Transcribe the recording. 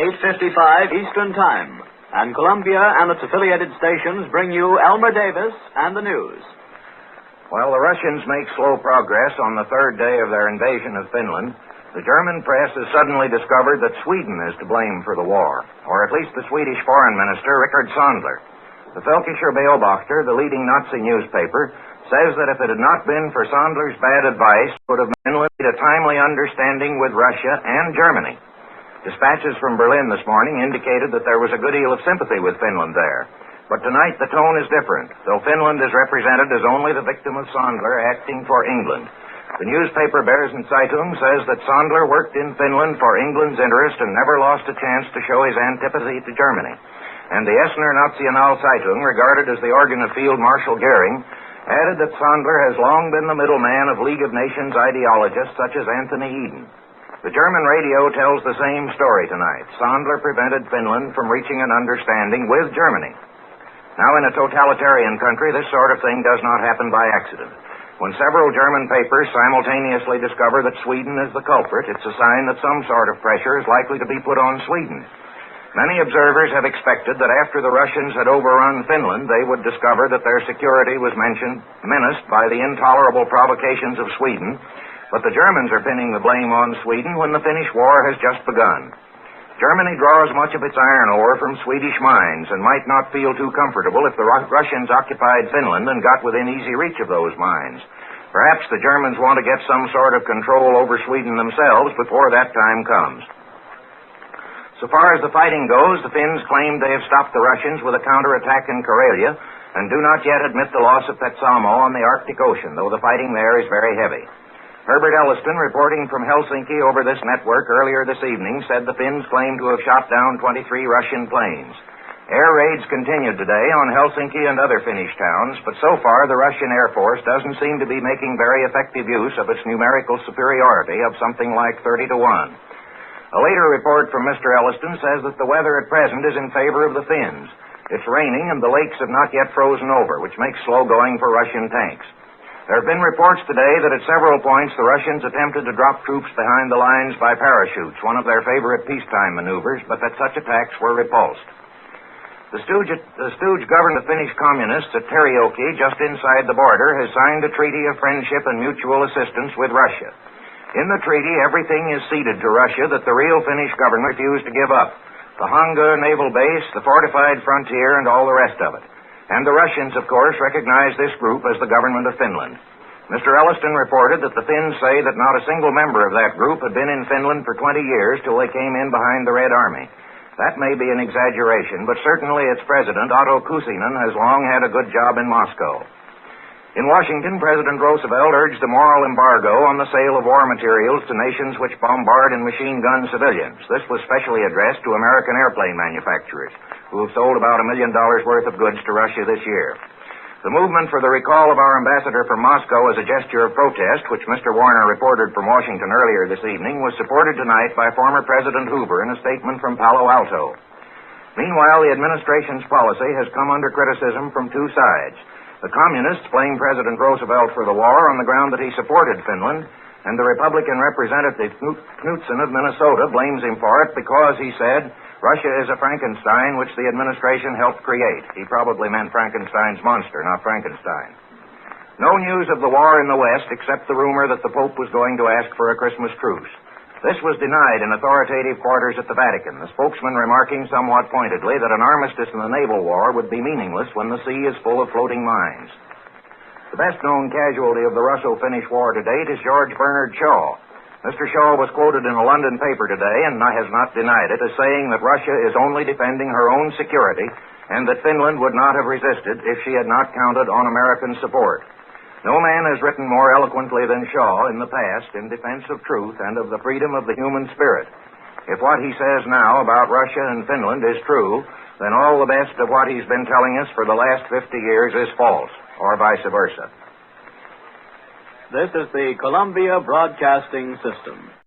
8:55 Eastern Time, and Columbia and its affiliated stations bring you Elmer Davis and the news. While the Russians make slow progress on the third day of their invasion of Finland, the German press has suddenly discovered that Sweden is to blame for the war, or at least the Swedish foreign minister, Rickard Sandler. The Völkischer Beobachter, the leading Nazi newspaper, says that if it had not been for Sandler's bad advice, it would have made a timely understanding with Russia and Germany. Dispatches from Berlin this morning indicated that there was a good deal of sympathy with Finland there. But tonight the tone is different, though Finland is represented as only the victim of Sandler acting for England. The newspaper Berlin Zeitung says that Sandler worked in Finland for England's interest and never lost a chance to show his antipathy to Germany. And the Essener National Zeitung, regarded as the organ of Field Marshal Goering, added that Sandler has long been the middleman of League of Nations ideologists such as Anthony Eden. The German radio tells the same story tonight. Sandler prevented Finland from reaching an understanding with Germany. Now, in a totalitarian country, this sort of thing does not happen by accident. When several German papers simultaneously discover that Sweden is the culprit, it's a sign that some sort of pressure is likely to be put on Sweden. Many observers have expected that after the Russians had overrun Finland, they would discover that their security was menaced by the intolerable provocations of Sweden. But the Germans are pinning the blame on Sweden when the Finnish war has just begun. Germany draws much of its iron ore from Swedish mines and might not feel too comfortable if the Russians occupied Finland and got within easy reach of those mines. Perhaps the Germans want to get some sort of control over Sweden themselves before that time comes. So far as the fighting goes, the Finns claim they have stopped the Russians with a counterattack in Karelia and do not yet admit the loss of Petsamo on the Arctic Ocean, though the fighting there is very heavy. Herbert Elliston, reporting from Helsinki over this network earlier this evening, said the Finns claim to have shot down 23 Russian planes. Air raids continued today on Helsinki and other Finnish towns, but so far the Russian Air Force doesn't seem to be making very effective use of its numerical superiority of something like 30-1. A later report from Mr. Elliston says that the weather at present is in favor of the Finns. It's raining and the lakes have not yet frozen over, which makes slow going for Russian tanks. There have been reports today that at several points the Russians attempted to drop troops behind the lines by parachutes, one of their favorite peacetime maneuvers, but that such attacks were repulsed. The stooge governed the Finnish communists at Terioki, just inside the border, has signed a treaty of friendship and mutual assistance with Russia. In the treaty, everything is ceded to Russia that the real Finnish government refused to give up. The Hanga naval base, the fortified frontier, and all the rest of it. And the Russians, of course, recognize this group as the government of Finland. Mr. Elliston reported that the Finns say that not a single member of that group had been in Finland for 20 years till they came in behind the Red Army. That may be an exaggeration, but certainly its president, Otto Kusinen, has long had a good job in Moscow. In Washington, President Roosevelt urged a moral embargo on the sale of war materials to nations which bombard and machine-gun civilians. This was specially addressed to American airplane manufacturers, who have sold about $1 million worth of goods to Russia this year. The movement for the recall of our ambassador from Moscow as a gesture of protest, which Mr. Warner reported from Washington earlier this evening, was supported tonight by former President Hoover in a statement from Palo Alto. Meanwhile, the administration's policy has come under criticism from two sides. The communists blame President Roosevelt for the war on the ground that he supported Finland, and the Republican Representative Knudsen of Minnesota blames him for it because, he said, Russia is a Frankenstein which the administration helped create. He probably meant Frankenstein's monster, not Frankenstein. No news of the war in the West except the rumor that the Pope was going to ask for a Christmas truce. This was denied in authoritative quarters at the Vatican, the spokesman remarking somewhat pointedly that an armistice in the naval war would be meaningless when the sea is full of floating mines. The best-known casualty of the Russo-Finnish war to date is George Bernard Shaw. Mr. Shaw was quoted in a London paper today, and has not denied it, as saying that Russia is only defending her own security and that Finland would not have resisted if she had not counted on American support. No man has written more eloquently than Shaw in the past in defense of truth and of the freedom of the human spirit. If what he says now about Russia and Finland is true, then all the best of what he's been telling us for the last 50 years is false, or vice versa. This is the Columbia Broadcasting System.